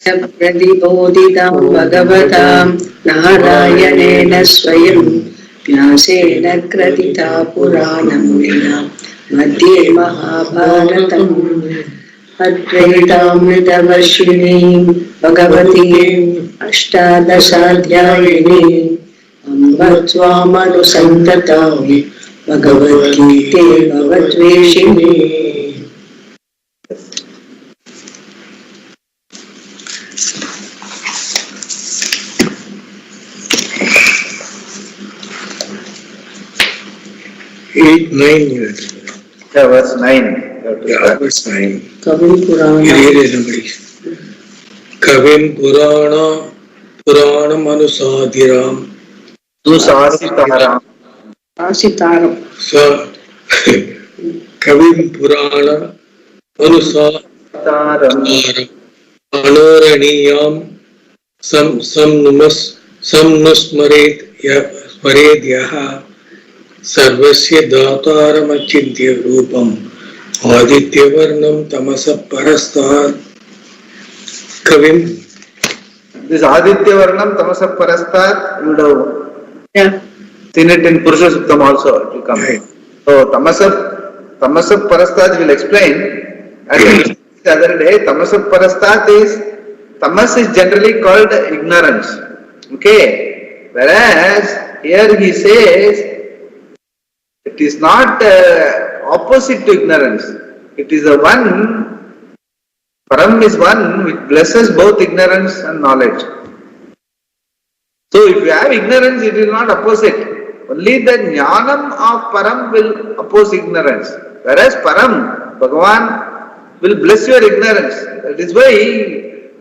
प्रतिबोधितं भगवतां नारायणेन स्वयं व्यासेन ग्रथिता पुराणमुनिना मध्ये महाभारतम् अद्वैतामृतवर्षिणीं भगवतीम् अष्टादशाध्यायिनीम् अम्ब त्वामनुसन्ततामि भगवद्गीते भवद्वेषिणे। 8, 9 years. Yeah, verse 9. Yeah, verse 9. Kavim Purana. Kavim Purana Manusadiram. Dusasitaram. Asitaram. So, Kavim Purana Manusadiram. Anoraniyam Samnusmaret Yaha. Sarvasya Dhataram Achintya Rupam Aditya Varnam Tamasa Parastat. Kavim. This Aditya Varnam Tamasa Parastat, you would have seen it in Purusha Suktam also. It will come. Right. So Tamasa Parastat will explain. As we said the other day, Tamasa Parastat is, Tamas is generally called ignorance. Okay. Whereas here he says, it is not opposite to ignorance. It is a one, Param is one which blesses both ignorance and knowledge. So if you have ignorance, it is not opposite. Only the Jnanam of Param will oppose ignorance. Whereas Param, Bhagavan, will bless your ignorance. That is why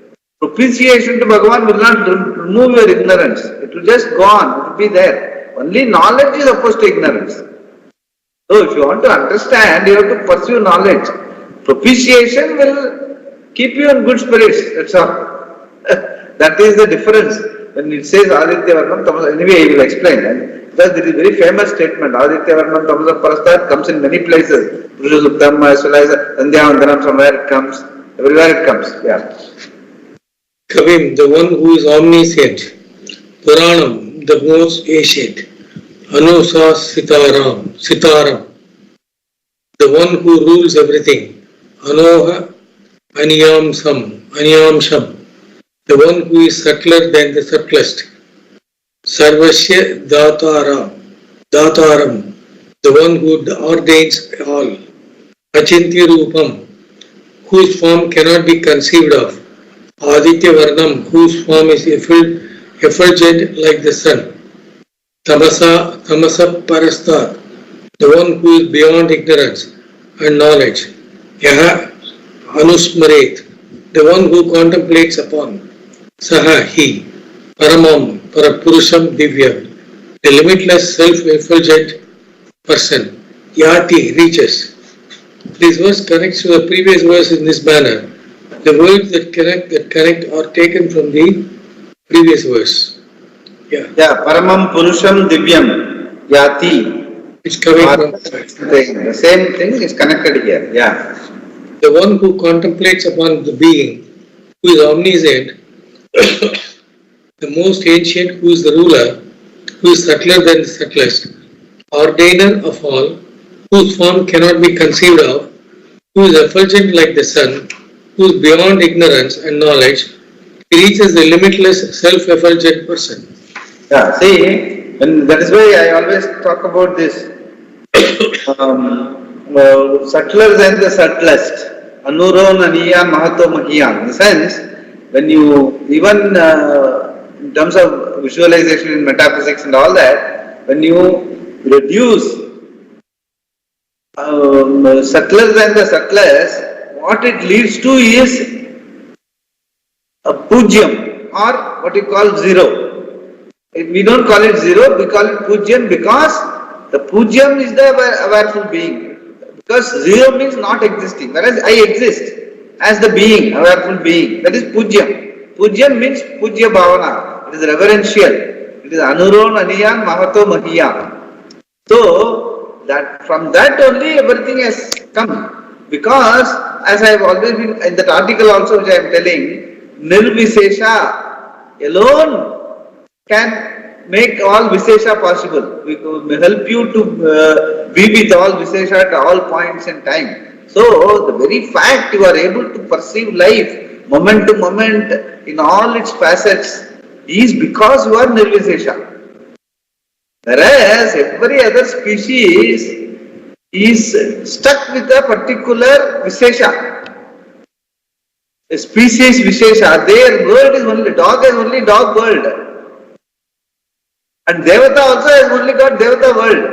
propitiation to Bhagavan will not remove your ignorance. It will just go on, it will be there. Only knowledge is opposed to ignorance. So if you want to understand, you have to pursue knowledge. Propitiation will keep you in good spirits, that's all. That is the difference. When it says Aditya Varnam Tamasa, anyway he will explain. Because there is a very famous statement, Aditya Varnam Tamasa Parastat comes in many places. Purusha Suktam as well as Sandhya Vandanam, somewhere it comes. Everywhere it comes. Yeah. Kavim, the one who is omniscient. Puranam, the most ancient. Sitaram, the one who rules everything. Anoha Aniyamsham, the one who is subtler than the subtlest. Sarvasya Dhataram, the one who ordains all. Achintya Rupam, whose form cannot be conceived of. Aditya Varnam, whose form is effulgent like the sun. Tamasa Parastat, the one who is beyond ignorance and knowledge. Yaha Anusmaret, the one who contemplates upon. Saha, he. Paramam, Parapurusham Divyam, the limitless self-effulgent person. Yati, reaches. This verse connects to the previous verse in this manner. The words that connect are taken from the previous verse. Yeah, Paramam Purusham Divyam Yati. It's coming from the same thing is connected here. Yeah. The one who contemplates upon the being, who is omniscient, the most ancient, who is the ruler, who is subtler than the subtlest, ordainer of all, whose form cannot be conceived of, who is effulgent like the sun, who is beyond ignorance and knowledge, he reaches the limitless self-effulgent person. Yeah, see, and that is why I always talk about this subtler than the subtlest. Anuro Naniya Mahato Mahiyan. In the sense, when you, even in terms of visualization in metaphysics and all that, when you reduce subtler than the subtlest, what it leads to is a pujyam, or what you call zero. We don't call it zero, we call it pujyam because the pujyam is the awareful being. Because zero means not existing, whereas I exist as the being, awareful being. That is pujyam. Pujyam means pujya bhavana. It is reverential. It is anuron aniyan mahato mahiyan. So, that from that only everything has come. Because, as I have always been, in that article also which I am telling, Nirvishesha alone can make all Vishesha possible. We will help you to be with all Vishesha at all points in time. So, the very fact you are able to perceive life moment to moment in all its facets is because you are Nirvishesha. Whereas every other species is stuck with a particular Vishesha. A species Vishesha, their world is only, dog is only dog world. And Devata also has only got Devata world.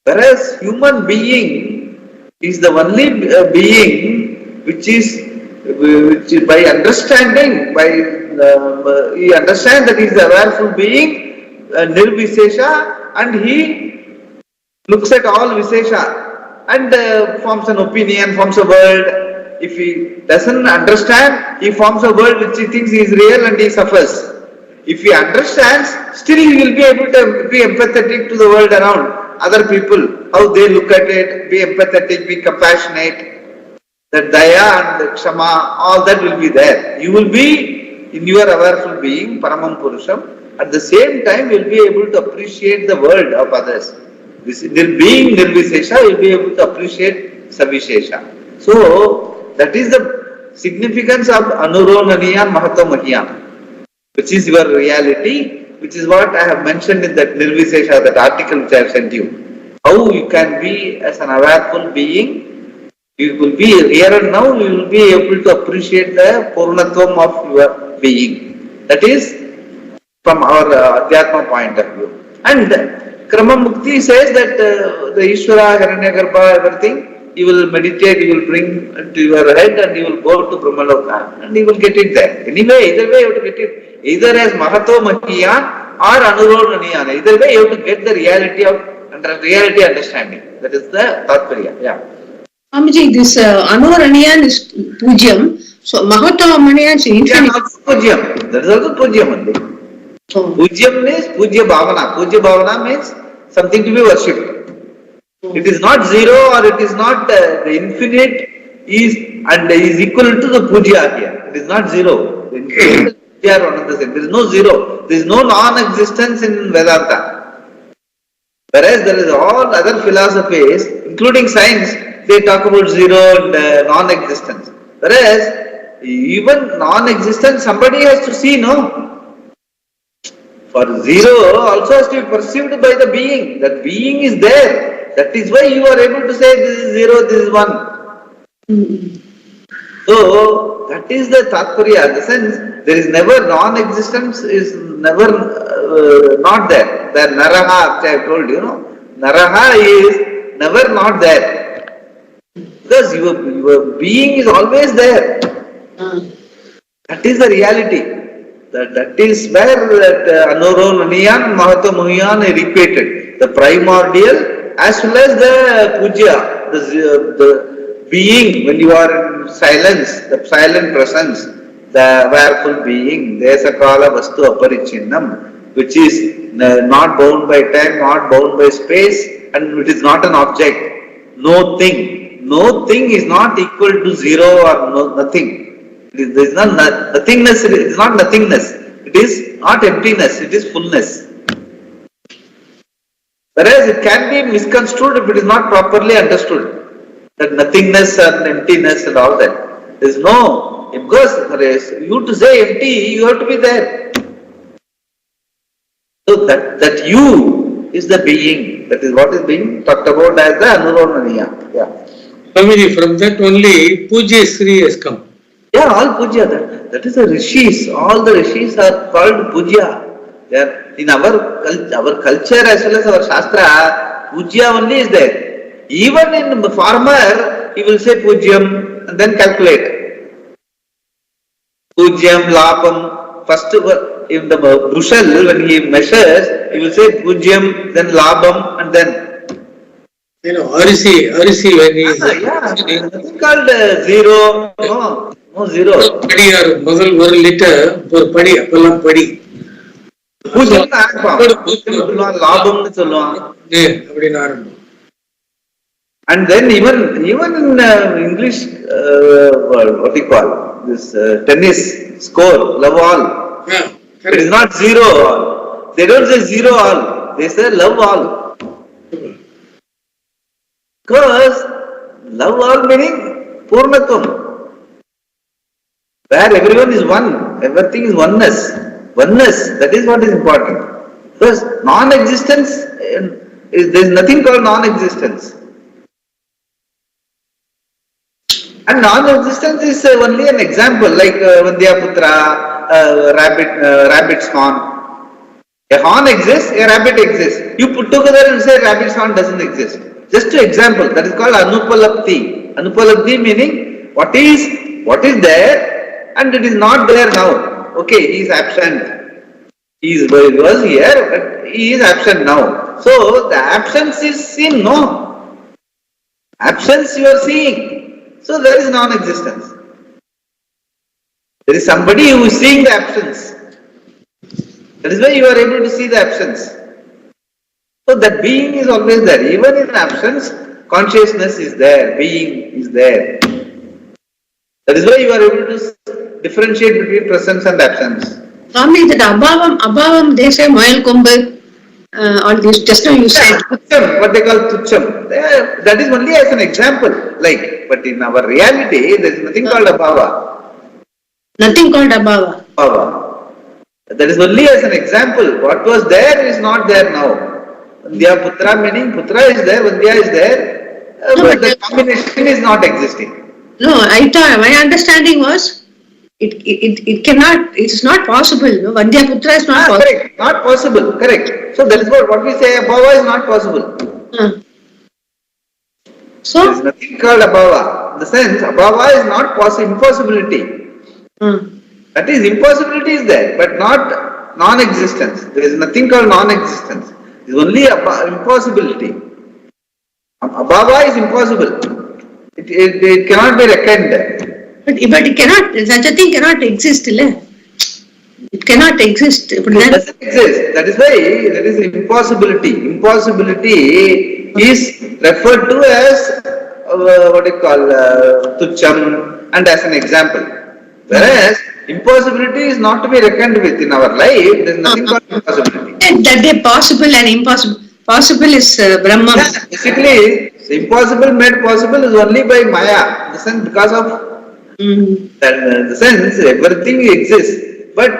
Whereas human being is the only being which is by understanding, he understands that he is a awareful being, Nirvishesha, and he looks at all Vishesha and forms an opinion, forms a world. If he doesn't understand, he forms a world which he thinks is real and he suffers. If he understands, still he will be able to be empathetic to the world around, other people, how they look at it, be empathetic, be compassionate. That daya and the kshama, all that will be there. You will be, in your awareful being, Paramam Purusham, at the same time you will be able to appreciate the world of others. Being Nirvishesha, you will be able to appreciate Savishesha. So, that is the significance of Anuronaniya Mahato Mahiyan, which is your reality, which is what I have mentioned in that Nirvishesha, that article which I have sent you. How you can be as an awareful being, you will be here and now, you will be able to appreciate the Purnatvam of your being. That is from our Adhyatma point of view. And Krama Mukti says that the Ishvara, Hiranyagarbha, everything, you will meditate, you will bring to your head and you will go to Brahmaloka and you will get it there. Anyway, either way you have to get it, either as Mahato Mahiyan or Anurodhaniyan. Either way you have to get the reality of reality understanding. That is the Tatparya. Yeah. Swamiji, this Anurodhaniyan is Pujyam, so Mahato Maniyan is infinite. Yeah, also Pujyam. That is also Pujyam only. Oh. Pujyam means Pujya Bhavana. Pujya Bhavana means something to be worshipped. It is not zero or it is not the infinite is and is equal to the puja here. It is not zero. The infinite and puja are one and the same. There is no zero. There is no non-existence in Vedanta. Whereas there is all other philosophies, including science, they talk about zero and non-existence. Whereas even non-existence somebody has to see, no? For zero also has to be perceived by the being. That being is there. That is why you are able to say this is zero, this is one. So, that is the Tatparya. The sense, there is never non-existence, is never not there. The Naraha, which I have told you, Naraha is never not there. Because your being is always there. That is the reality. That is where that Anurodhaniyan, Mahato Mahiyan is repeated. The primordial as well as the puja, the being when you are in silence, the silent presence, the awareful being, Desakala Vastu Aparichinnam, which is not bound by time, not bound by space, and it is not an object. No thing. No thing is not equal to zero or nothing. It is not nothingness, it is not nothingness. It is not emptiness, it is fullness. Whereas it can be misconstrued if it is not properly understood. That nothingness and emptiness and all that. There is no, because you to say empty, you have to be there. So that you is the being. That is what is being talked about as the Anurodhaniya. Yeah. Swamiji, from that only Puja Sri has come. Yeah, all puja. That is the rishis. All the rishis are called puja. In our culture as well as our shastra, puja only is there. Even in the farmer, he will say pujyam and then calculate. Pujyam, labam. First, in the bushel, when he measures, he will say pujyam, then labam, and then. Arisi when he is. Nothing called zero. No zero. Padi or Mughal 1 liter for padi, appalam padi. Pujam labam solluvan. And then even in English, what do you call? this tennis score, love all. Yeah, It is not zero all. They don't say zero all. They say love all. Because love all meaning Purnatvam. Where everyone is one. Everything is oneness. Oneness. That is what is important. Because non-existence, there is nothing called non-existence. And non-existence is only an example, like Vandhyaputra, rabbit's horn. A horn exists, a rabbit exists. You put together and say rabbit's horn doesn't exist. Just an example, that is called Anupalapti. Anupalapti meaning what is there and it is not there now. Okay, he is absent. He was here, but he is absent now. So the absence is seen, no. Absence you are seeing. So there is non-existence. There is somebody who is seeing the absence. That is why you are able to see the absence. So that being is always there. Even in absence, consciousness is there, being is there. That is why you are able to differentiate between presence and absence. Swami, that abhavam, they say moil kombu, all this, just now you said. Tucham, what they call tucham. That is only as an example. But in our reality, there is nothing called abhava. Nothing called abhava. Abhava. That is only as an example. What was there is not there now. Vandhya Putra meaning Putra is there, Vandhya is there, but the combination is not existing. No, my understanding was, it cannot, it is not possible. No? Vandhya Putra is not possible. Correct, not possible, correct. So that is what we say, abhava is not possible. So? There is nothing called abhava. In the sense, abhava is not impossibility. That is, impossibility is there, but not non-existence. There is nothing called non-existence. It is only impossibility. Abhava is impossible. It cannot be reckoned. But it cannot, such a thing cannot exist. It cannot exist. It doesn't exist. That is why there is impossibility. Impossibility is referred to as tucham and as an example. Whereas impossibility is not to be reckoned with in our life. There is nothing called impossibility. That they possible and impossible. Possible is Brahman. Yeah, basically, the impossible made possible is only by Maya. In the sense, because of the sense, everything exists, but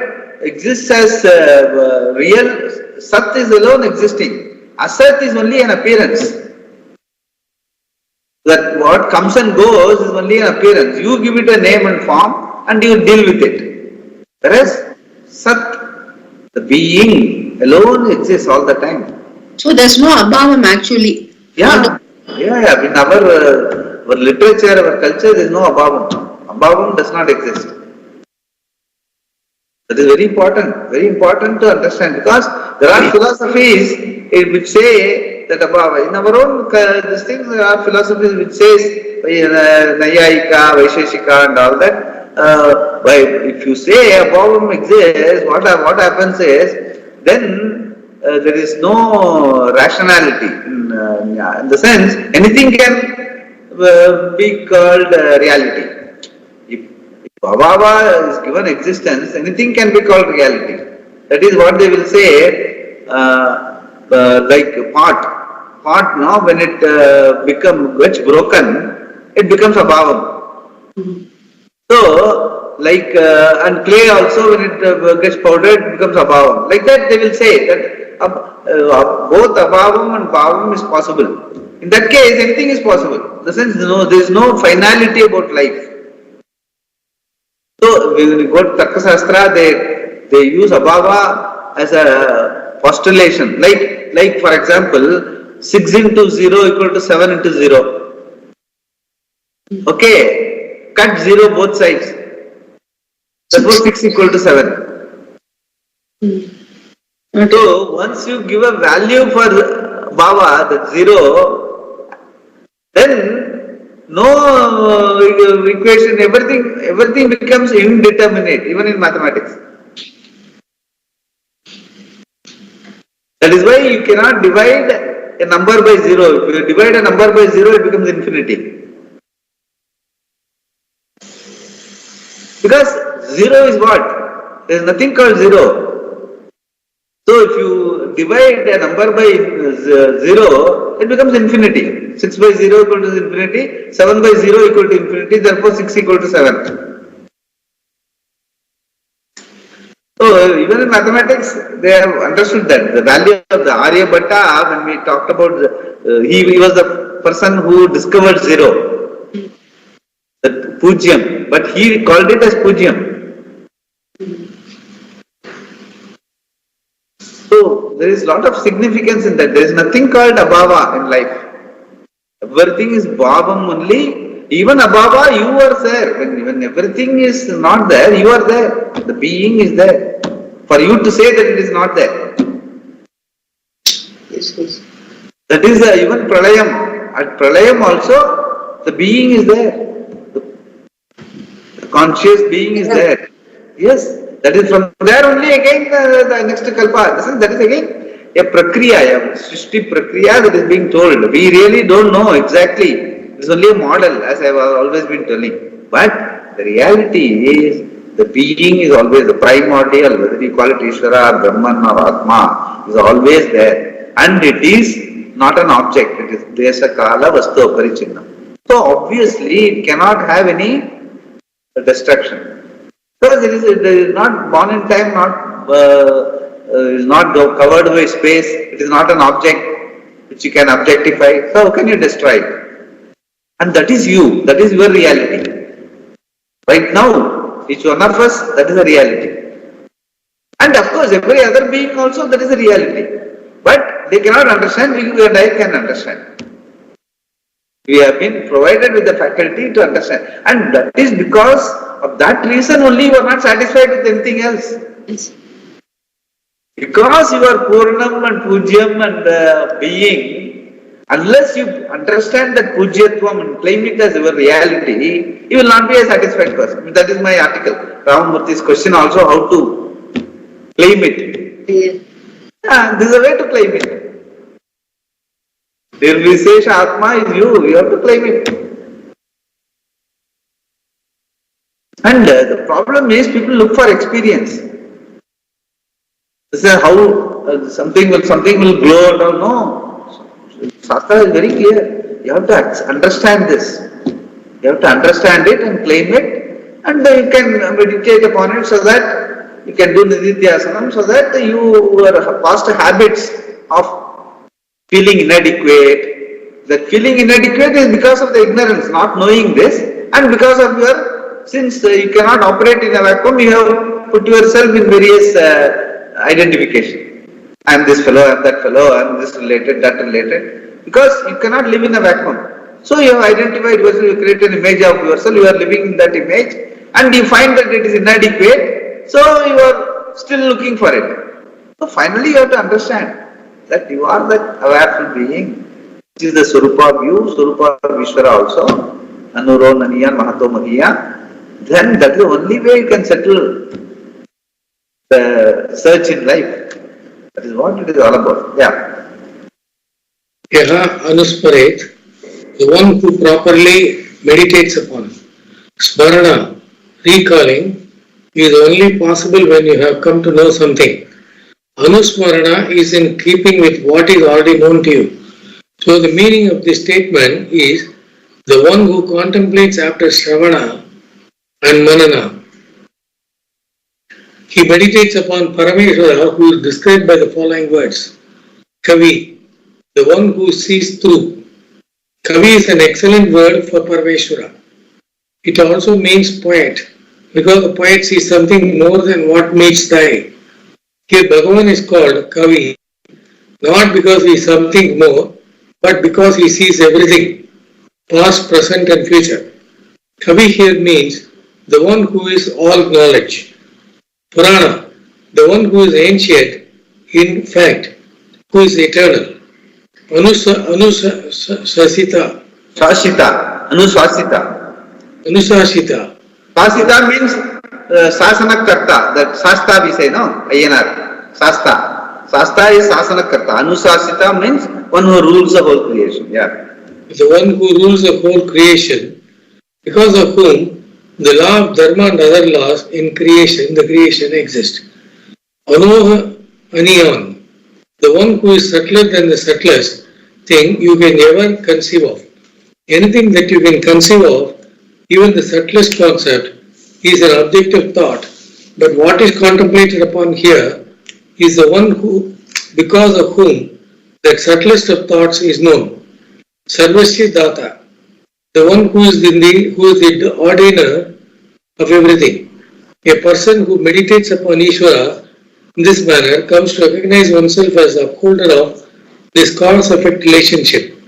exists as real. Sat is alone existing. Asat is only an appearance. That what comes and goes is only an appearance. You give it a name and form and you deal with it. Whereas Sat, the being alone exists all the time. So there's no abhavam actually. Yeah. In our literature, our culture, there is no abhavam. Abhavam does not exist. That is very important to understand, because there are philosophies which say that abhava. In our own these things, there are philosophies which says Nayayika, Vaisheshika and all that. If you say abhavam exists, what happens is, then there is no rationality in the sense anything can be called reality. If abhava is given existence, anything can be called reality. That is what they will say, like pot now when it gets broken, it becomes abhavam. So, like and clay also when it gets powdered, it becomes abhavam. Like that they will say that both abhavam and bhavam is possible. In that case, anything is possible. In the sense, there is no finality about life. So, when you go to Tarkasastra, they use abhava as a postulation. Like for example, 6 into 0 equal to 7 into 0. Okay, cut 0 both sides. Suppose 6 equal to 7. Okay. So, once you give a value for bhava, that 0, then no equation, everything becomes indeterminate, even in mathematics. That is why you cannot divide a number by 0. If you divide a number by 0, it becomes infinity. Because zero is what? There is nothing called zero. So if you divide a number by zero, it becomes infinity. 6 by 0 equal to infinity, 7 by 0 equal to infinity, therefore 6 equal to 7. So even in mathematics, they have understood that the value of the Aryabhatta, when we talked about, he was the person who discovered zero, the Pujyam, but he called it as Pujyam. So there is a lot of significance in that. There is nothing called abhava in life. Everything is bhavam only. Even abhava, you are there. When everything is not there, you are there. The being is there. For you to say that it is not there. Yes. That is even pralayam. At pralayam also, the being is there. The conscious being is there. Yes. That is from there only again the next kalpa. That is again a prakriya, a srishti prakriya that is being told. We really don't know exactly. It is only a model, as I have always been telling. But the reality is the being is always the primordial, whether you call it Ishvara, Brahman or Atma, is always there. And it is not an object, it is Desa Kala Vastu Aparichinnam. So obviously it cannot have any destruction. Because it is not born in time, is not covered by space, it is not an object which you can objectify. So how can you destroy it? And that is you, that is your reality. Right now, each one of us, that is a reality. And of course, every other being also, that is a reality. But they cannot understand, we and I can understand. We have been provided with the faculty to understand. And that is because of that reason only you are not satisfied with anything else. Yes. Because you are Purnam and Pujyam and being, unless you understand that Pujyatvam and claim it as your reality, you will not be a satisfied person. That is my article. Ramamurthy's question also, how to claim it. Yeah. This is a way to claim it. Nirvishesha Atma is you have to claim it. And the problem is people look for experience. This is how something will glow or no. Shastra is very clear. You have to understand this. You have to understand it and claim it, and you can meditate upon it so that you can do nididhyasanam, so that your past habits of feeling inadequate. That feeling inadequate is because of the ignorance, not knowing this, and because of your, since you cannot operate in a vacuum, you have put yourself in various identification. I am this fellow, I am that fellow, I am this related, that related. Because you cannot live in a vacuum. So you have identified yourself, you create an image of yourself, you are living in that image, and you find that it is inadequate, so you are still looking for it. So finally you have to understand that you are that awareful being, which is the Swarupa of you, Swarupa of Ishvara also, Anuro, Naniya, Mahato, Mahiya. Then that is the only way you can settle the search in life. That is what it is all about. Yeah. Yaha Anusmaret, the one who properly meditates upon. Smarana, recalling, is only possible when you have come to know something. Anusmarana is in keeping with what is already known to you. So the meaning of this statement is the one who contemplates after Shravana and Manana. He meditates upon Parameshwara, who is described by the following words. Kavi, the one who sees through. Kavi is an excellent word for Parameshwara. It also means poet, because the poet sees something more than what meets the eye. Here Bhagavan is called Kavi, not because he is something more, but because he sees everything, past, present and future. Kavi here means the one who is all knowledge. Purana, the one who is ancient, in fact, who is eternal. Anusasita. Anusasita. Sasita means Sasana Karta, that Sasta we say, no? Ayyanar. Sasta. Sasta is Sasana Karta. Anusasita means one who rules the whole creation. Yeah. The one who rules the whole creation, because of whom The law of dharma and other laws in creation, the creation exist. Anoha Aniyan, the one who is subtler than the subtlest thing you can ever conceive of. Anything that you can conceive of, even the subtlest concept, is an objective thought. But what is contemplated upon here is the one who, because of whom that subtlest of thoughts is known. Sarvasya Data, the one who is the ordainer of everything. A person who meditates upon Ishvara in this manner comes to recognize oneself as the upholder of this cause-effect relationship,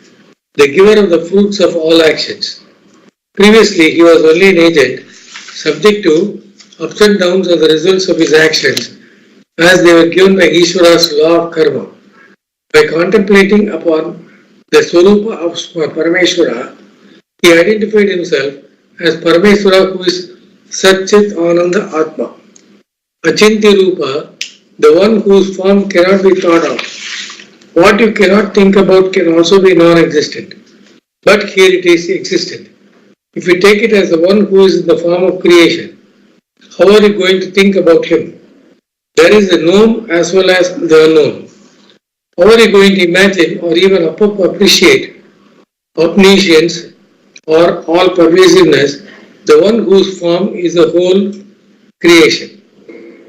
the giver of the fruits of all actions. Previously, he was only an agent, subject to ups and downs of the results of his actions as they were given by Ishvara's law of karma. By contemplating upon the Swarupa of Parameshwara, he identified himself as Parameshwara, who is Satchit Ananda Atma. Achintya Rupa, the one whose form cannot be thought of. What you cannot think about can also be non-existent, but here it is existent. If you take it as the one who is in the form of creation, how are you going to think about him? There is the known as well as the unknown. How are you going to imagine or even appreciate omniscience or all pervasiveness, the one whose form is the whole creation?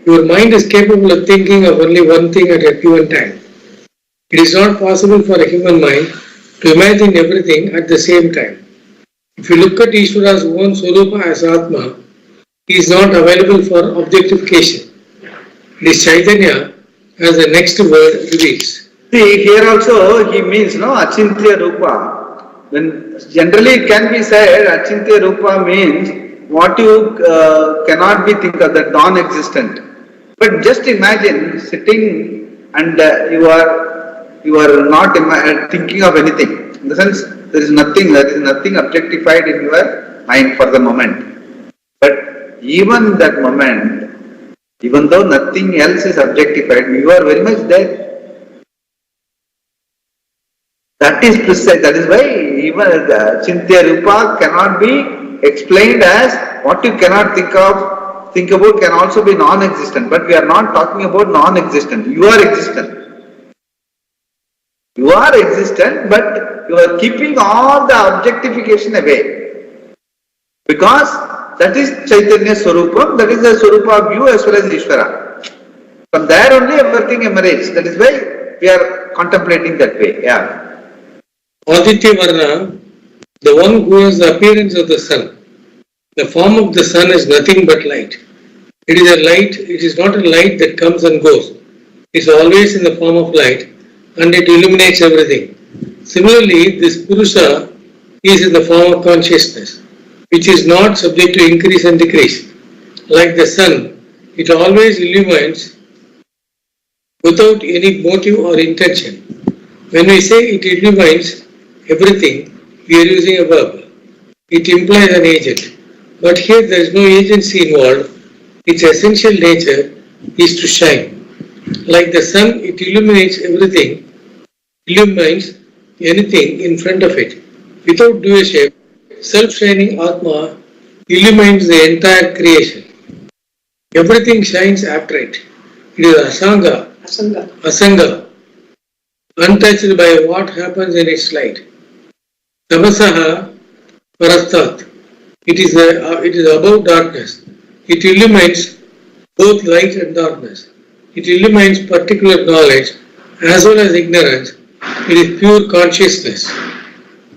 Your mind is capable of thinking of only one thing at a given time. It is not possible for a human mind to imagine everything at the same time. If you look at Ishvara's own Swarupa as Atma, he is not available for objectification. It is Chaitanya, as the next word reveals. See, here also he means, no, Achintya Rupa. When generally it can be said, Achintya Rupa means what you cannot be think of, that non-existent. But just imagine sitting and you are not thinking of anything. In the sense, there is nothing objectified in your mind for the moment. But even that moment, even though nothing else is objectified, you are very much there. That is precise. That is why even the Chintya Rupa cannot be explained as what you cannot think about can also be non-existent. But we are not talking about non-existent. You are existent. You are existent, but you are keeping all the objectification away. Because that is Chaitanya Swarupam, that is the Swarupa of you as well as Ishvara. From there only everything emanates. That is why we are contemplating that way. Yeah. Aditya Varna, the one who has the appearance of the sun. The form of the sun is nothing but light. It is a light, it is not a light that comes and goes. It is always in the form of light and it illuminates everything. Similarly, this Purusha is in the form of consciousness, which is not subject to increase and decrease. Like the sun, it always illumines without any motive or intention. When we say it illumines everything, we are using a verb. It implies an agent. But here there is no agency involved. Its essential nature is to shine. Like the sun, it illuminates everything, illumines anything in front of it. Without doership, self-shining Atma illumines the entire creation. Everything shines after it. It is Asanga, untouched by what happens in its light. Tamasaha Parastat, it is above darkness. It illumines both light and darkness. It illumines particular knowledge as well as ignorance. It is pure consciousness.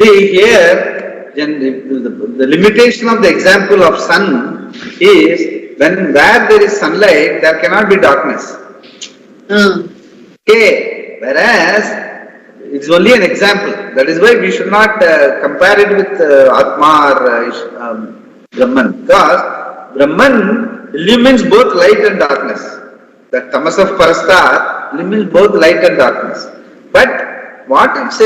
See, here, the limitation of the example of sun is where there is sunlight, there cannot be darkness. Okay, whereas it's only an example. That is why we should not compare it with Atma or Brahman, because Brahman illumines both light and darkness. The tamas of Parastar illumines both light and darkness. But why is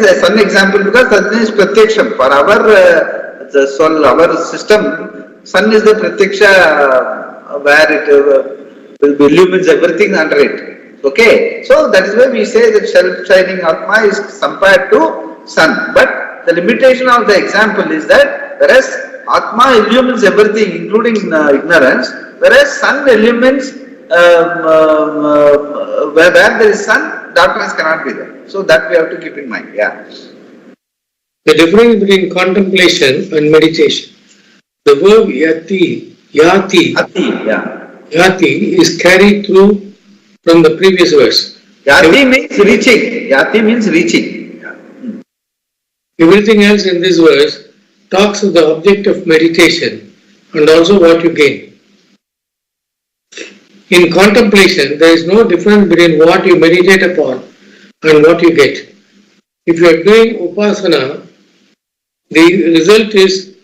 the sun example? Because that is pratyaksham. For our system, sun is the pratyaksha where it illumines everything under it. Okay, so that is why we say that self-shining Atma is compared to sun. But the limitation of the example is that whereas Atma illumines everything, including ignorance, whereas sun illumines, where there is sun, darkness cannot be there. So that we have to keep in mind. Yeah. The difference between contemplation and meditation. The verb yati, yati is carried through from the previous verse. Yati means reaching. Yati means reaching. Yeah. Everything else in this verse talks of the object of meditation and also what you gain. In contemplation, there is no difference between what you meditate upon and what you get. If you are doing upasana, the result is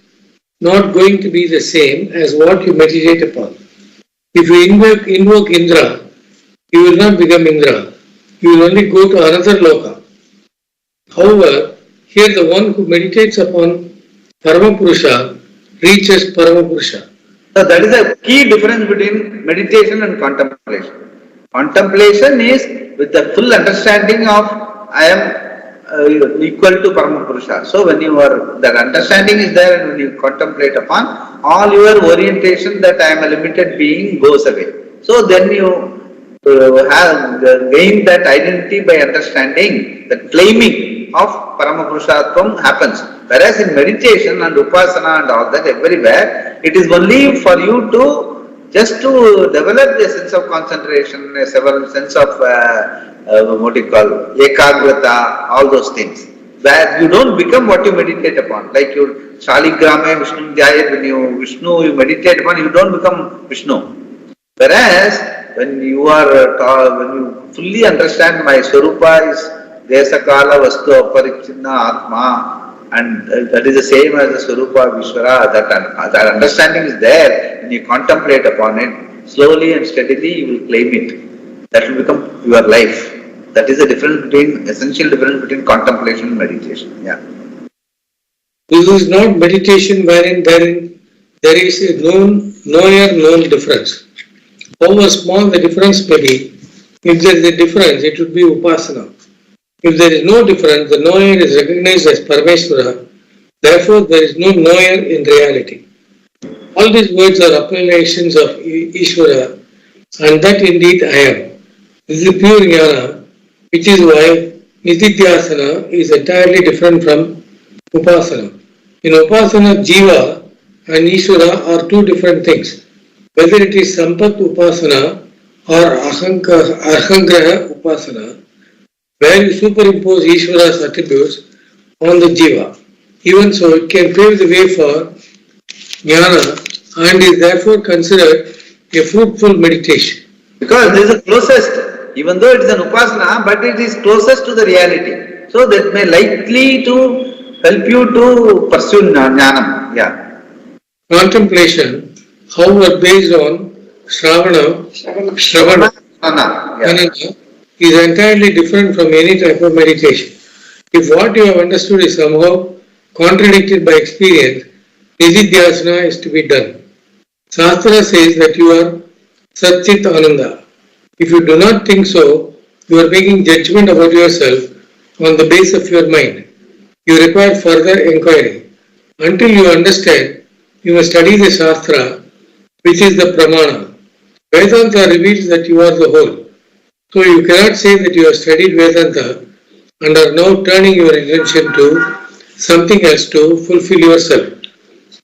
not going to be the same as what you meditate upon. If you invoke Indra, you will not become Indra. You will only go to another loka. However, here the one who meditates upon Paramapurusha reaches Paramapurusha. So that is a key difference between meditation and contemplation. Contemplation is with the full understanding of I am equal to Paramapurusha. So when you are, that understanding is there and when you contemplate upon, all your orientation that I am a limited being goes away. So then you have gained that identity by understanding, the claiming of Paramapurushatvam happens. Whereas in meditation and upasana and all that, everywhere, it is only for you to just to develop a sense of concentration, a sense of what you call ekagrata, all those things. Where you don't become what you meditate upon. Like your Shaligrame Vishnu Dhyayat, when you Vishnu you meditate upon, you don't become Vishnu. Whereas when you are when you fully understand my Swarupa is Desakala Vastu Aparichinna Atma, and that is the same as the Swarupa of Vishwara, that understanding is there, and you contemplate upon it, slowly and steadily you will claim it. That will become your life. That is the essential difference between contemplation and meditation. Yeah. This is not meditation wherein there is a known difference. However small the difference may be, if there is a difference, it would be upasana. If there is no difference, the knower is recognized as Parameshwara, therefore there is no knower in reality. All these words are appellations of Ishvara, and that indeed I am. This is pure jnana, which is why Nididhyasana is entirely different from Upasana. In Upasana, Jiva and Ishvara are two different things. Whether it is Sampat Upasana or Ahangraha Upasana, where you superimpose Ishvara's attributes on the Jiva. Even so, it can pave the way for jnana and is therefore considered a fruitful meditation. Because this is the closest, even though it is an upasana, but it is closest to the reality. So that may likely to help you to pursue jnanam. Yeah. Contemplation, however, based on Shravana, is entirely different from any type of meditation. If what you have understood is somehow contradicted by experience, Nididhyasana is to be done. Shastra says that you are Satchit Ananda. If you do not think so, you are making judgment about yourself on the base of your mind. You require further inquiry. Until you understand, you must study the Shastra, which is the Pramana. Vedanta reveals that you are the whole. So you cannot say that you have studied Vedanta and are now turning your attention to something else to fulfill yourself.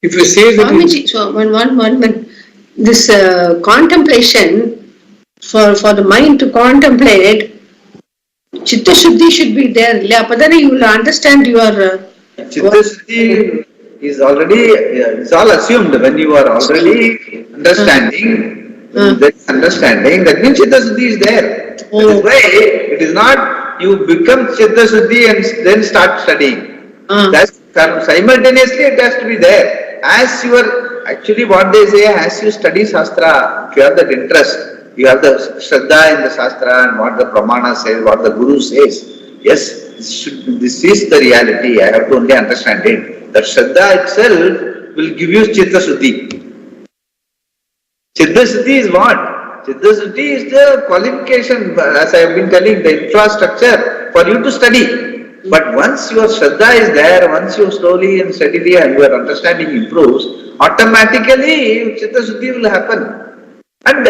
If you say that... Swamiji, so one, this contemplation, for the mind to contemplate, Chitta Shuddhi should be there. Padana, you will understand your... Chitta Shuddhi is already, it's all assumed. When you are already understanding, that means Chitta Shuddhi is there. That is why it is not you become Chitta Shuddhi and then start studying. That's simultaneously it has to be there. As you are, actually what they say, as you study Shastra, if you have that interest, you have the Shraddha in the Shastra and what the Pramana says, what the Guru says. Yes, this is the reality. I have to only understand it. That Shraddha itself will give you Chitta Shuddhi. Chitta Shuddhi is what? Chitta Shuddhi is the qualification, as I have been telling, the infrastructure for you to study. But once your Shraddha is there, once you slowly and steadily and your understanding improves, automatically Chitta Shuddhi will happen. And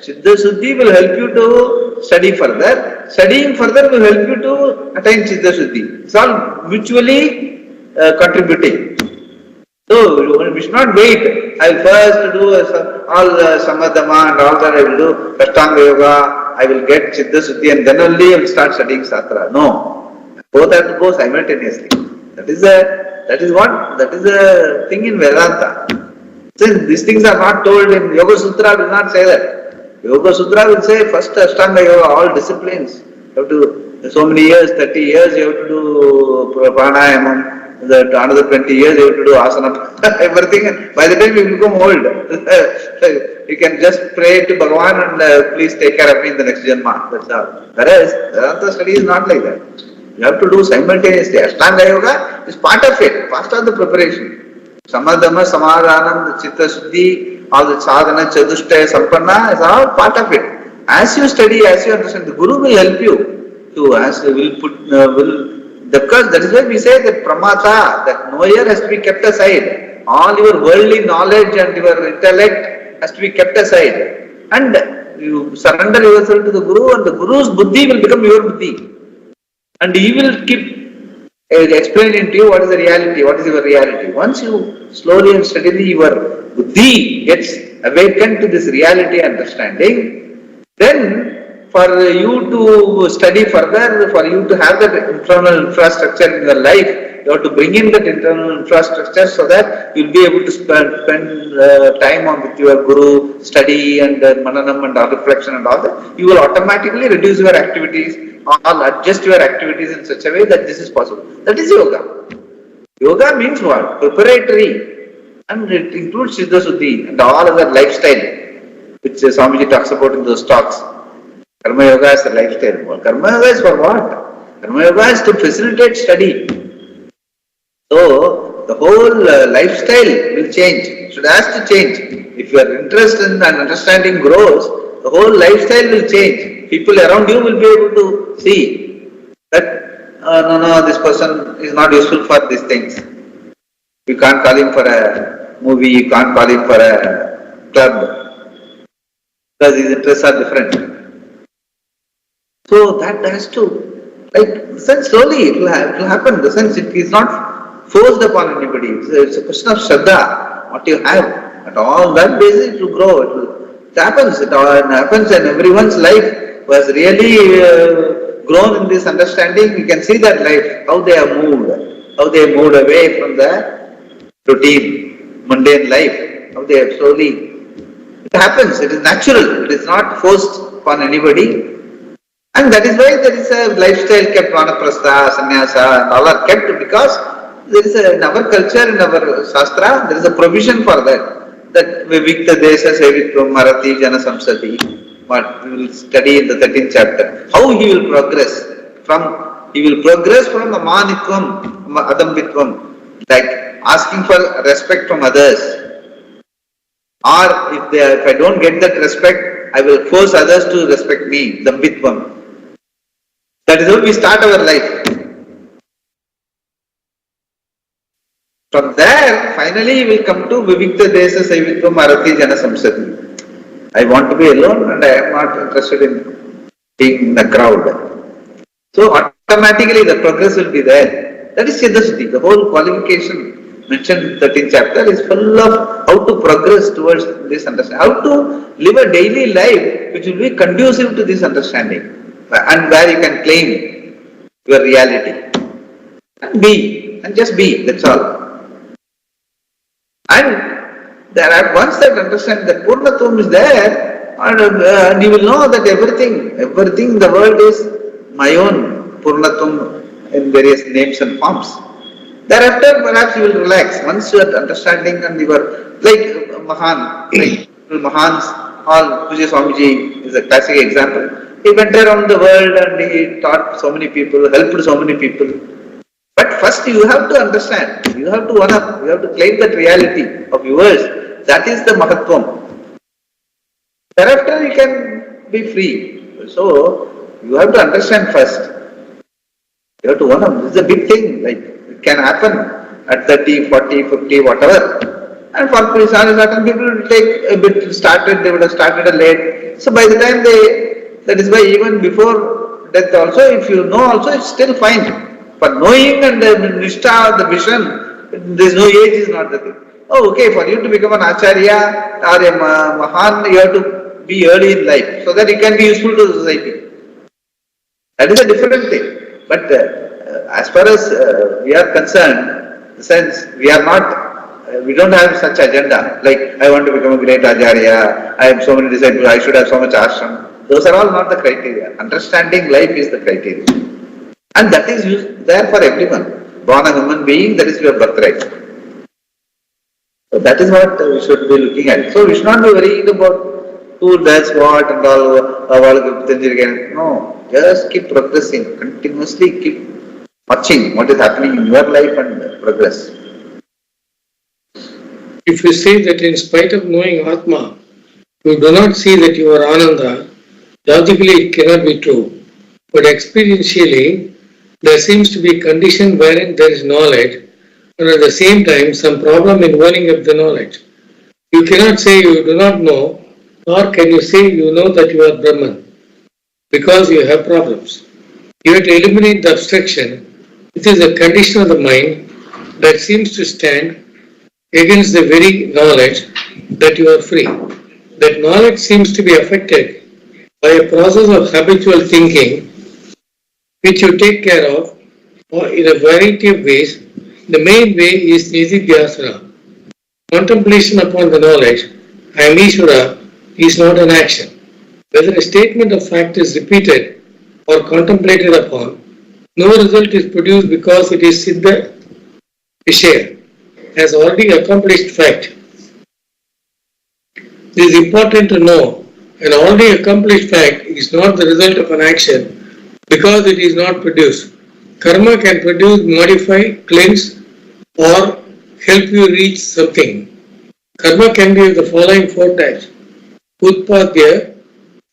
Chitta Shuddhi will help you to study further. Studying further will help you to attain Chitta Shuddhi. It's all mutually contributing. So we should not wait. I will first do all Samadhama and all that I will do, Ashtanga Yoga, I will get Chitta Shuddhi and then only I will start studying Shastra. No. Both have to go simultaneously. That is a thing in Vedanta. Since these things are not told in Yoga Sutra, will not say that. Yoga Sutra will say first Ashtanga Yoga, all disciplines. You have to, so many years, 30 years, you have to do pranayama. Another 20 years, you have to do asana. Everything. By the time you become old, you can just pray to Bhagavan and please take care of me in the next Janma. That's all. Whereas Vedanta study is not like that. You have to do simultaneously. Ashtanga Yoga is part of it, part of the preparation. Samadhama, Samadhanam, Chitta Shuddhi, all the sadhana, Chatushtaya, Sampanna is all part of it. As you study, as you understand, the Guru will help you to, as because that is why we say that pramata, that knower has to be kept aside. All your worldly knowledge and your intellect has to be kept aside. And you surrender yourself to the Guru and the Guru's buddhi will become your buddhi. And he will keep explaining to you what is the reality, what is your reality. Once you slowly and steadily your buddhi gets awakened to this reality understanding, then for you to study further, for you to have that internal infrastructure in your life, you have to bring in that internal infrastructure so that you will be able to spend time on with your Guru, study and mananam and all reflection and all that. You will automatically reduce your activities or adjust your activities in such a way that this is possible. That is yoga. Yoga means what? Preparatory. And it includes Chitta Shuddhi and all other lifestyle, which Swamiji talks about in those talks. Karma Yoga is a lifestyle. Well, Karma Yoga is for what? Karma Yoga is to facilitate study. So, the whole lifestyle will change. It has to change. If your interest and understanding grows, the whole lifestyle will change. People around you will be able to see that, no, this person is not useful for these things. You can't call him for a movie, you can't call him for a club, because his interests are different. So that has to, slowly it will happen. In the sense it is not forced upon anybody. It's a question of Shraddha, what you have. At all that basis it will grow. It happens. It happens in everyone's life who has really grown in this understanding. You can see that life, how they have moved away from the routine, mundane life, how they have slowly. It happens. It is natural. It is not forced upon anybody. And that is why there is a lifestyle kept, vanaprastha, sannyasa, and all are kept because there is in our culture, in our shastra, there is a provision for that. That vivikta desha sevitvam marati jana samsati. What we will study in the 13th chapter. How he will progress from the manitvam, adambitvam, like asking for respect from others. Or if I don't get that respect, I will force others to respect me, dambitvam. That is how we start our life. From there, finally we will come to Vivikta Desa Saivitvam Arati Jana Samsati. I want to be alone and I am not interested in being in the crowd. So automatically the progress will be there. That is Chitta Shuddhi. The whole qualification mentioned in the 13th chapter is full of how to progress towards this understanding. How to live a daily life which will be conducive to this understanding. And where you can claim your reality. And be. And just be. That's all. And once that understand that Purnatvam is there, and you will know that everything in the world is my own Purnatvam in various names and forms. Thereafter, perhaps you will relax. Once you are understanding and you are like Mahan, Mahans, all Puja Swamiji is a classic example. He went around the world and he taught so many people, helped so many people. But first you have to understand, you have to one up, you have to claim that reality of yours. That is the Mahatvam. Thereafter you can be free. So you have to understand first. You have to own up. This is a big thing. Like, it can happen at 30, 40, 50, whatever. And for certain people it will take a bit started, they would have started late. So by the time that is why even before death also, if you know also, it's still fine. For knowing and the nishtha, the vision, there is no age is not the thing. Oh, okay, for you to become an acharya or a mahan, you have to be early in life so that you can be useful to the society. That is a different thing. But as far as we are concerned, in the sense we are not, we don't have such agenda. Like, I want to become a great acharya, I have so many disciples, I should have so much ashram. Those are all not the criteria. Understanding life is the criteria. And that is there for everyone. Born a human being, that is your birthright. So that is what we should be looking at. So we should not be worried about who does what and all. No, just keep progressing. Continuously keep watching what is happening in your life and progress. If you say that in spite of knowing Atma, you do not see that you are Ananda, logically it cannot be true. But experientially, there seems to be a condition wherein there is knowledge, and at the same time some problem in owning up the knowledge. You cannot say you do not know, nor can you say you know that you are Brahman, because you have problems. You have to eliminate the abstraction, which is a condition of the mind that seems to stand against the very knowledge that you are free. That knowledge seems to be affected by a process of habitual thinking, which you take care of in a variety of ways. The main way is nididhyasana. Contemplation upon the knowledge, I am Ishvara, is not an action. Whether a statement of fact is repeated or contemplated upon, no result is produced because it is Siddha Vishaya, as already accomplished fact. It is important to know an already accomplished fact is not the result of an action because it is not produced. Karma can produce, modify, cleanse, or help you reach something. Karma can be of the following four types. Utpadya,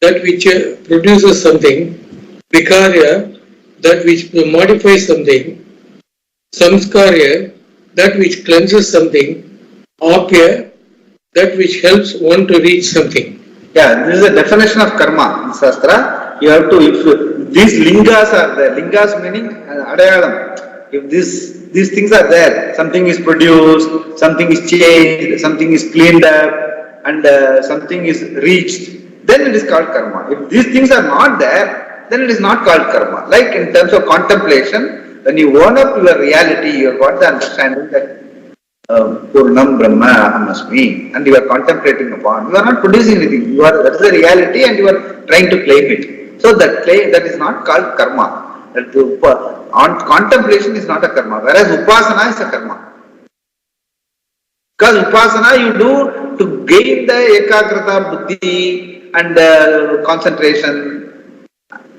that which produces something. Vikarya, that which modifies something. Samskarya, that which cleanses something. Apya, that which helps one to reach something. Yeah, this is a definition of karma in Shastra. You have to, if these lingas are there, lingas meaning adayalam. If these things are there, something is produced, something is changed, something is cleaned up, and something is reached, then it is called karma. If these things are not there, then it is not called karma. Like in terms of contemplation, when you own up your reality, you have got the understanding that Purnam Brahma Aham Asmi, and you are contemplating upon. You are not producing anything. That is the reality, and you are trying to claim it. So that is not called karma. Contemplation is not a karma, whereas upasana is a karma. Because upasana you do to gain the ekagrata buddhi and concentration.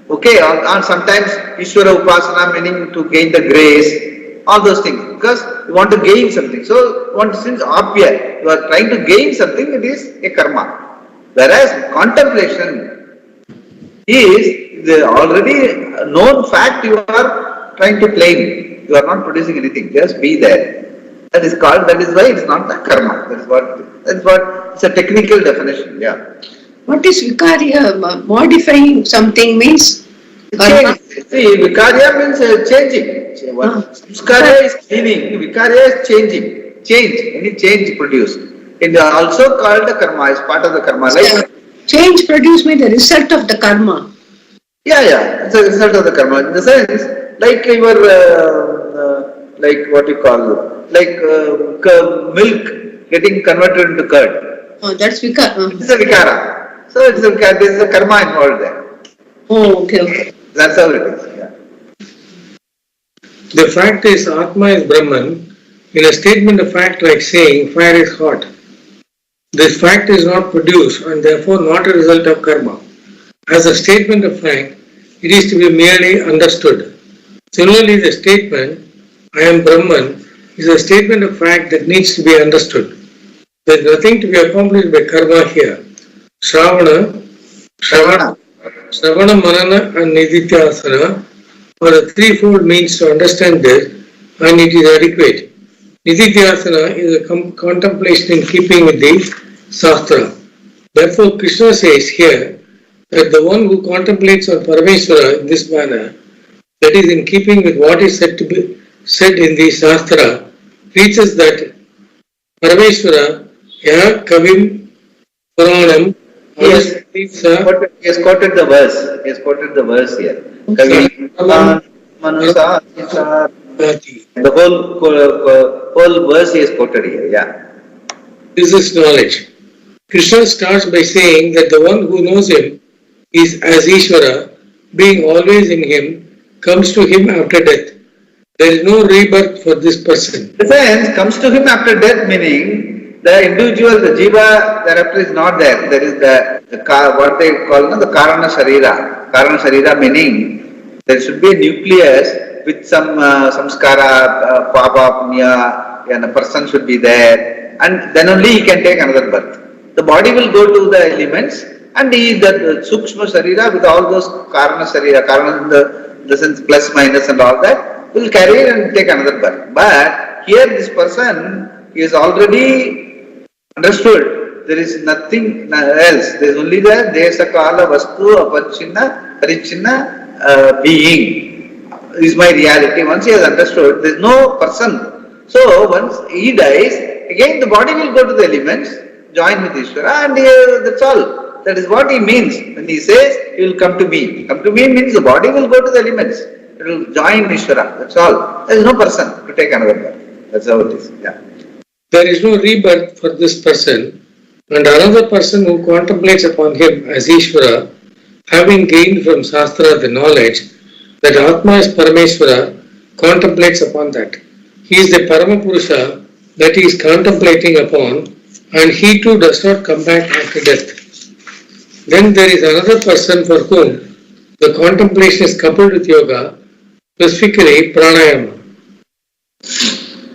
Okay, or sometimes Ishvara upasana meaning to gain the grace, all those things. Because you want to gain something. So, since apya, you are trying to gain something, it is a karma. Whereas contemplation is the already known fact you are trying to claim. You are not producing anything, just be there. That is why it is not the karma. That is what, it's a technical definition, yeah. What is vikarya? Modifying something means? Change. See, vikarya means changing. Samskarya is cleaning, vikarya is changing. Change, any change produced. It is also called the karma, is part of the karma. Like, change produced means the result of the karma. Yeah, it's a result of the karma. In the sense, like your, like what you call, like milk getting converted into curd. Oh, that's vikara. It's a vikara. So it's there is a karma involved there. Oh, okay. That's how it is. Yeah. The fact is, Atma is Brahman. In a statement of fact like saying fire is hot, this fact is not produced and therefore not a result of karma. As a statement of fact, it is to be merely understood. Similarly, the statement, I am Brahman, is a statement of fact that needs to be understood. There is nothing to be accomplished by karma here. Shravana, Manana and Nididhyasana or a threefold means to understand this, and it is adequate. Nididhyasana is a contemplation in keeping with the Shastra. Therefore, Krishna says here that the one who contemplates on Parameshwara in this manner, that is in keeping with what is said to be said in the Shastra, reaches that Parameshwara, Ya Kavim Puranam, Yes, he has quoted the verse. He has quoted the verse here. Kavi Manusa the whole verse he has quoted here. Yeah. This is knowledge. Krishna starts by saying that the one who knows him is as Ishvara, being always in him, comes to him after death. There is no rebirth for this person. The sense comes to him after death, meaning the individual, the jiva thereafter is not there. There is what they call the Karana Sharira. Karana Sharira meaning there should be a nucleus with some samskara, papa, punya, and a person should be there, and then only he can take another birth. The body will go to the elements, and the Sukshma Sharira with all those Karana Sharira, Karana in the sense plus minus and all that, will carry it and take another birth. But here this person is already understood. There is nothing else. There is only the Desa Kala Vastu Apachina Parichina being is my reality. Once he has understood, there is no person. So once he dies, again the body will go to the elements, join with Ishvara, and that's all. That is what he means when he says, he will come to me. Come to me means the body will go to the elements. It will join Ishvara. That's all. There is no person to take another birth. That's how it is. Yeah. There is no rebirth for this person, and another person who contemplates upon him as Ishvara, having gained from Shastra the knowledge that Atma is Parameshwara, contemplates upon that. He is the Paramapurusha that he is contemplating upon, and he too does not come back after death. Then there is another person for whom the contemplation is coupled with yoga, specifically pranayama.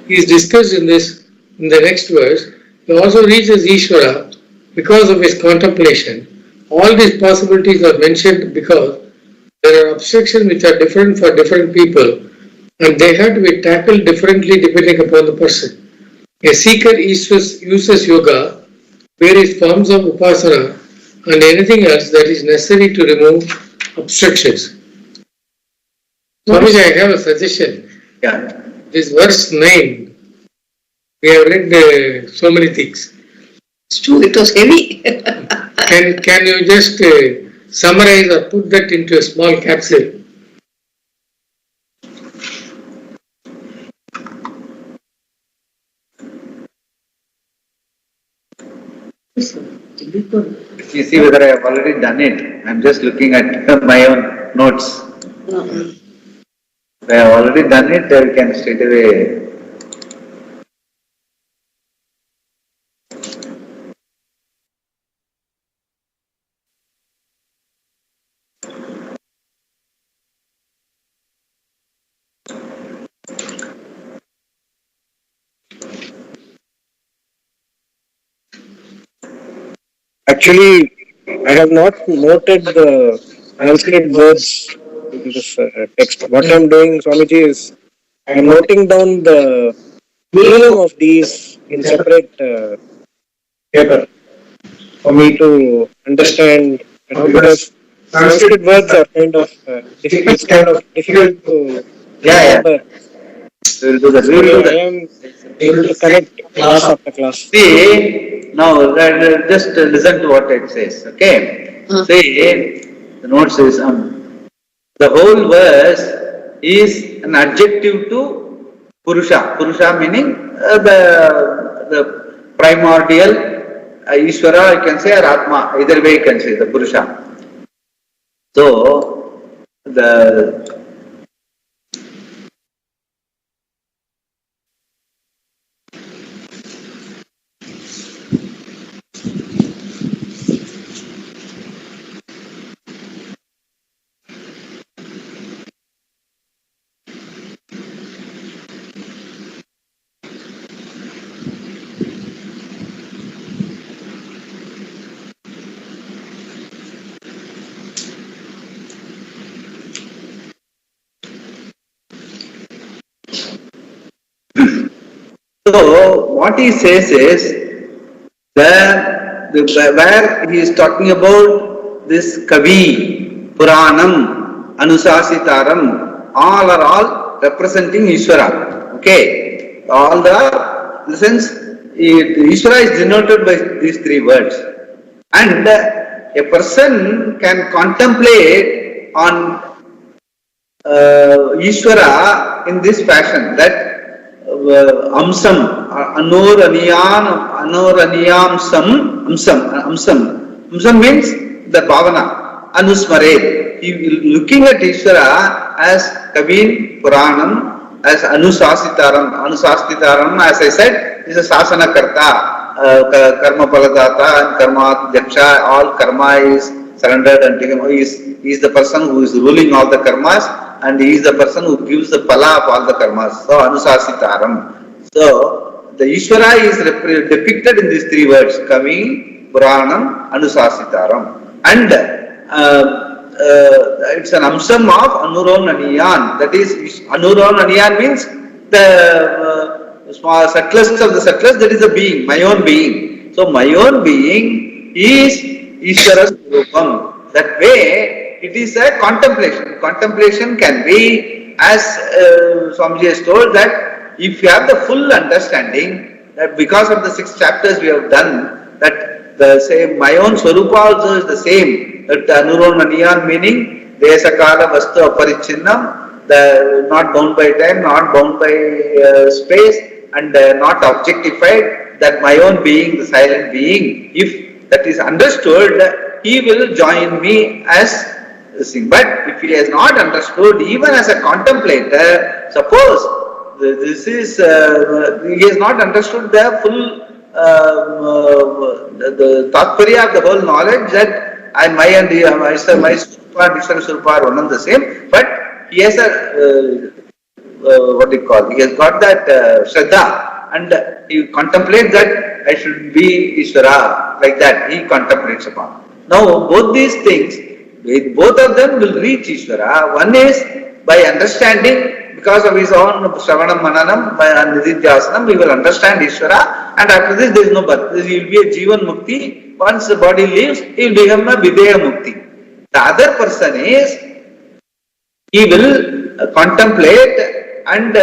He is discussed in the next verse. He also reaches Ishvara because of his contemplation. All these possibilities are mentioned because there are obstructions which are different for different people, and they have to be tackled differently depending upon the person. A seeker uses yoga, various forms of upasana, and anything else that is necessary to remove obstructions. Swamiji, I have a suggestion. Yeah. This verse 9, we have read so many things. It's true, it was heavy. Can you just summarize or put that into a small capsule? You see whether I have already done it. I am just looking at my own notes. If I have already done it, I can straight away. Actually, I have not noted the Sanskrit words in this text. What I am doing, Swamiji, is I am noting down the meaning of these in separate paper for me to understand, because Sanskrit words are kind of it's kind of difficult to remember. We will do that. I am able to connect class after class. See, now just listen to what it says. Okay. See, the note says the whole verse is an adjective to Purusha. Purusha meaning the primordial Ishvara, you can say, or Atma. Either way you can say the Purusha. So the So what he says is where he is talking about this Kavi, Puranam, Anusasitaram, all are all representing Ishvara. Okay, all the, in the sense, Ishvara is denoted by these three words, and a person can contemplate on Ishvara in this fashion, that Amsam, Amsam means the Bhavana, Anusmare. He looking at Ishvara as Kavin, Puranam, as Anusasitaram, as I said, is a Sasana Karta, Karma Paladata and Karma Jaksha, all karma is surrendered unto him. He is the person who is ruling all the karmas, and he is the person who gives the pala of all the karmas. So, Anusasitaram. So, the Ishvara is depicted in these three words, Kavi, Puranam, Anusasitaram. And it's an amsam of Anuronaniyan. That is, Anuronaniyan means the subtlest of the subtlest, that is a being, my own being. So, my own being is Ishvara's Rupam. That way, it is a contemplation. Contemplation can be, as Swamiji has told, that if you have the full understanding, that because of the 6 chapters we have done, that the same, my own Swarupa also is the same, that Anuronaniyan meaning, Desakala Vastu Aparichinnam, the not bound by time, not bound by space, and not objectified, that my own being, the silent being, if that is understood, he will join me as this thing. But if he has not understood, even as a contemplator, suppose this is, he has not understood the full, the Tatparya of the whole knowledge, that my and my Surupa and Ishvara Surupa are one and the same, but he has a, what do you call, he has got that Shraddha, and he contemplates that I should be Ishvara, like that, he contemplates upon. Now, both these things, both of them will reach Ishvara. One is by understanding, because of his own Shravanam Mananam and Nididhyasanam, he will understand Ishvara, and after this there is no birth. He will be a Jivan Mukti. Once the body leaves, he will become a Videha Mukti. The other person is, he will contemplate, and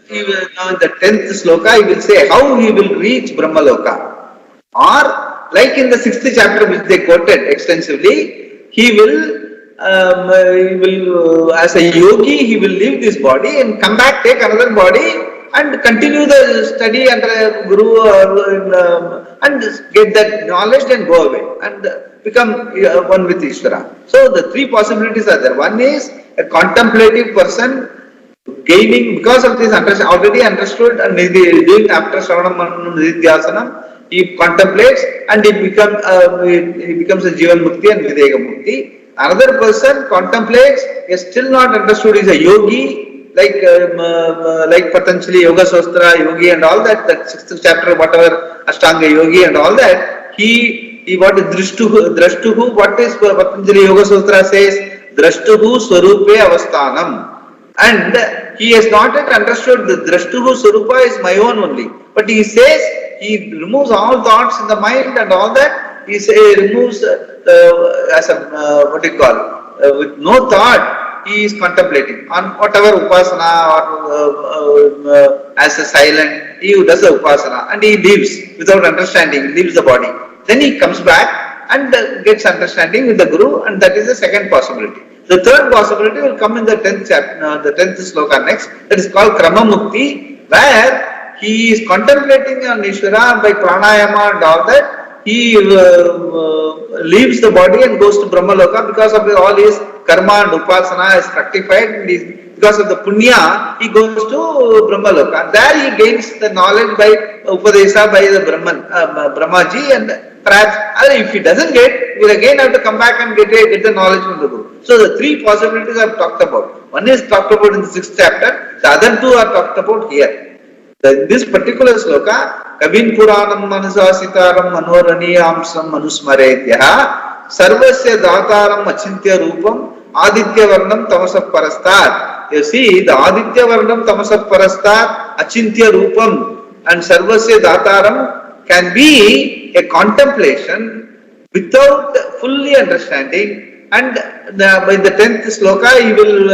he will, now in the 10th sloka, he will say how he will reach Brahmaloka. Or, like in the 6th chapter which they quoted extensively, he will, as a yogi, he will leave this body and come back, take another body, and continue the study under a guru, and get that knowledge and go away and become one with Ishvara. So the 3 possibilities are there. One is a contemplative person gaining, because of this already understood, and doing after Shravanam Nididhyasanam, he contemplates and he becomes a Jivan Mukti and Videga Mukti. Another person contemplates, is still not understood, is a yogi, like Patanjali Yoga Sostra, Yogi and all that, that 6th chapter, whatever, Ashtanga Yogi and all that, he what is Drashtuhu, what is Patanjali Yoga Sostra says, Drashtuhu Swarupe Avasthanam. And he has not yet understood the Drashtuhu Swarupa is my own only. But he says, he removes all thoughts in the mind and all that. He removes as a, what do you call, with no thought, he is contemplating on whatever upasana or as a silent, he does the upasana and he leaves without understanding, leaves the body. Then he comes back and gets understanding with the Guru, and that is the second possibility. The third possibility will come in the 10th chapter, the 10th sloka next, that is called Krama Mukti, where he is contemplating on Ishvara by pranayama and all that. He leaves the body and goes to Brahmaloka because of all his karma and upasana is rectified, and because of the punya, he goes to Brahmaloka. There he gains the knowledge by Upadesa, by the Brahmaji, and perhaps if he doesn't get, he will again have to come back and get the knowledge from the Guru. So the 3 possibilities I have talked about. One is talked about in the 6th chapter, the other 2 are talked about here. In this particular sloka, Kavin Puranam Manusasitaram Manoraniyamsam Manusmaredyaha Sarvasya Dataram Achintya Rupam Aditya Varnam Tamasap Parastat you see the Aditya Varnam Tamasap Parastat Achintya Rupam and Sarvasya Dataram can be a contemplation without fully understanding, and by the 10th sloka you will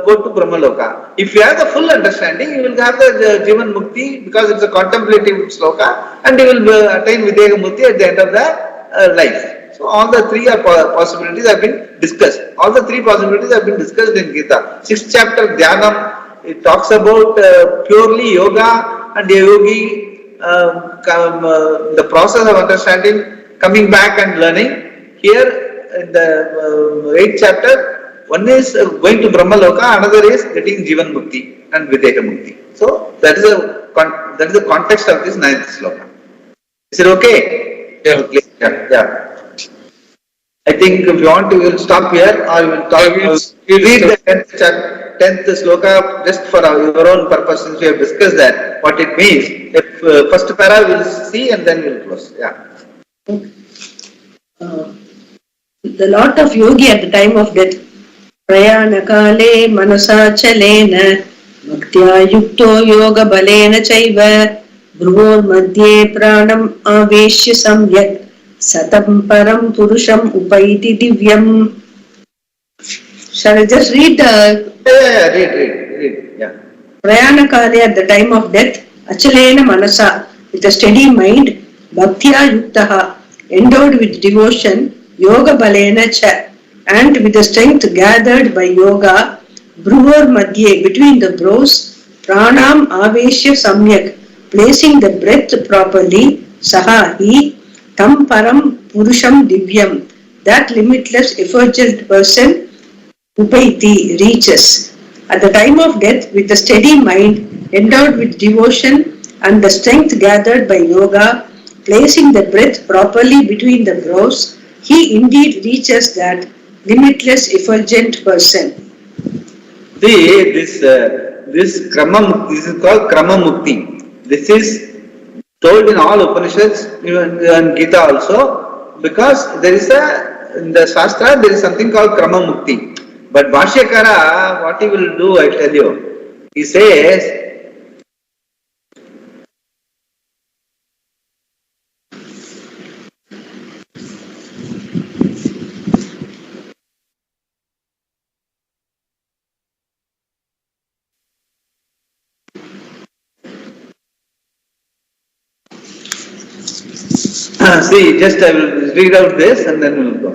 go to Brahmaloka. If you have the full understanding, you will have the Jivan Mukti because it's a contemplative sloka, and you will attain Videga Mukti at the end of the life. So all the three are possibilities have been discussed. All the three possibilities have been discussed in Gita. 6th chapter Dhyanam, it talks about purely yoga and a yogi, the process of understanding, coming back and learning. Here in the 8th chapter, one is going to Brahmaloka, another is getting Jivan Mukti and Videka Mukti. So that is the context of this 9th sloka. Is it okay? Yeah. I think if you want to, we will stop here, or we will talk. We'll read the 10th sloka just for your own purpose, since we have discussed that, what it means. If first para we will see and then we will close. Yeah. The lot of yogi at the time of death, prayana kale manasa chalena bhaktya yukto yoga balena chaiva bhruvor madhye pranam aveshya samyak satam param purusham upaiti divyam. Shall I just read the... Read. Yeah. Prayana kale, at the time of death, achalena manasa, with a steady mind, bhaktya yuktaha, endowed with devotion, yoga balena cha, and with the strength gathered by yoga, bhruvor madhye, between the brows, pranam aveshya samyak, placing the breath properly, saha he, tam param purusham divyam, that limitless effulgent person, upaiti, reaches. At the time of death, with a steady mind, endowed with devotion and the strength gathered by yoga, placing the breath properly between the brows, he indeed reaches that limitless effulgent person. See, this krama, this is called krama mukti. This is told in all Upanishads, even in Gita also, because there is in the Shastra there is something called krama mukti. But Bhashyakara, what he will do, I tell you, he says, see, just I will read out this and then we will go.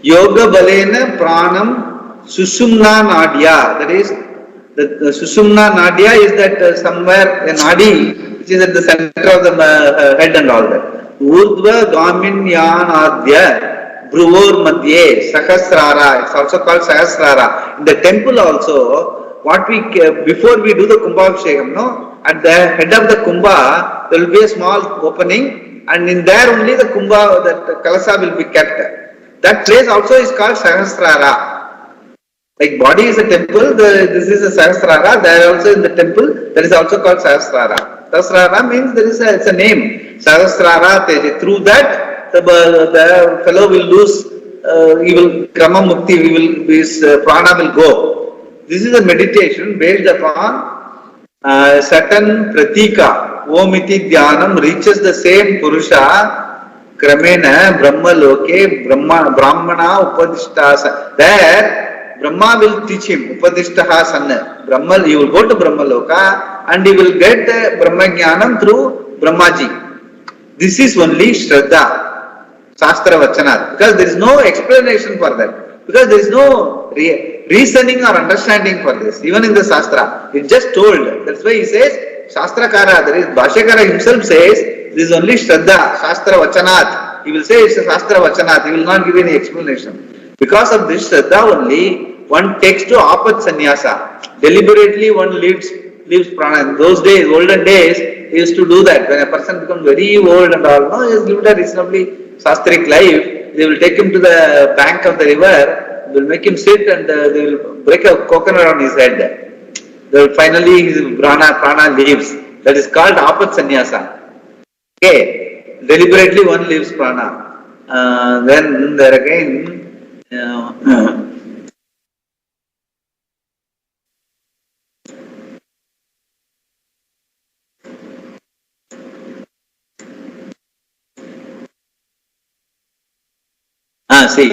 Yoga balena pranam Sushumna Nadya, that is, the Sushumna Nadya is that somewhere a Nadi which is at the center of the head and all that. Urdhva Gaminyanadya Bruvor Madhye Sahasrara, it's also called Sahasrara. In the temple also, what we, before we do the Kumbhabhishekam, no, at the head of the Kumbha, there will be a small opening, and in there only the Kumbha, that Kalasa will be kept. That place also is called Sahasrara. Like body is a temple, this is a Sahasrara, there also in the temple, that is also called Sahasrara. Sahasrara means there is it's a name. Sahasrara Teji. Through that, the fellow will lose, he will, Krama Mukti, his prana will go. This is a meditation based upon certain pratika. Omiti Dhyanam reaches the same Purusha, Kramena, Brahma Loke, Brahmana Upadishta. There, Brahma will teach him, Upadishtaha Sanna. Brahma, he will go to Brahma Loka and he will get Brahma Jnanam through Brahmaji. This is only Shraddha, Shastra Vachanat, because there is no explanation for that. Because there is no reasoning or understanding for this, even in the Shastra. It's just told. That's why he says, Shastrakara, that is, Bhashyakara himself says, this is only Shraddha, Shastra Vachanat. He will say it's a Shastra Vachanat, he will not give any explanation. Because of this Shraddha only, one takes to apat sannyasa. Deliberately one leaves prana. In those days, olden days, he used to do that. When a person becomes very old and all, no, he has lived a reasonably sastric life, they will take him to the bank of the river, they will make him sit and they will break a coconut on his head. Finally his prana leaves. That is called apat sannyasa. Okay, deliberately one leaves prana. Then there again, See,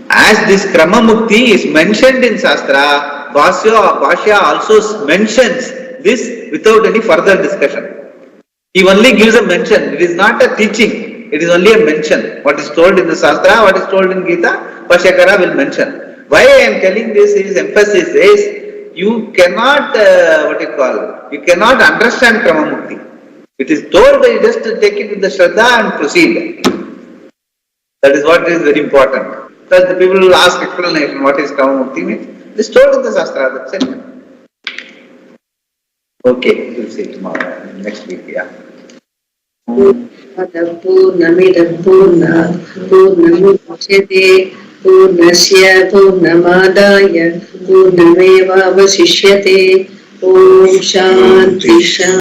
as this Krama Mukti is mentioned in Shastra, Bhashya also mentions this without any further discussion. He only gives a mention. It is not a teaching. It is only a mention. What is told in the Shastra, what is told in Gita, Bhashyakara will mention. Why I am telling this is emphasis is you cannot, you cannot understand Krama Mukti. It is told by just take it with the Shraddha and proceed. That is what is very important. Because the people will ask explanation, what is Krama Mukti means. It is told in the Shastra, that's it. Okay, we'll see tomorrow, next week, yeah. Purnamidam Purnamudachyate Purnasya Purnamadaya Purnameva Vasishyate Om Shanti Shanti.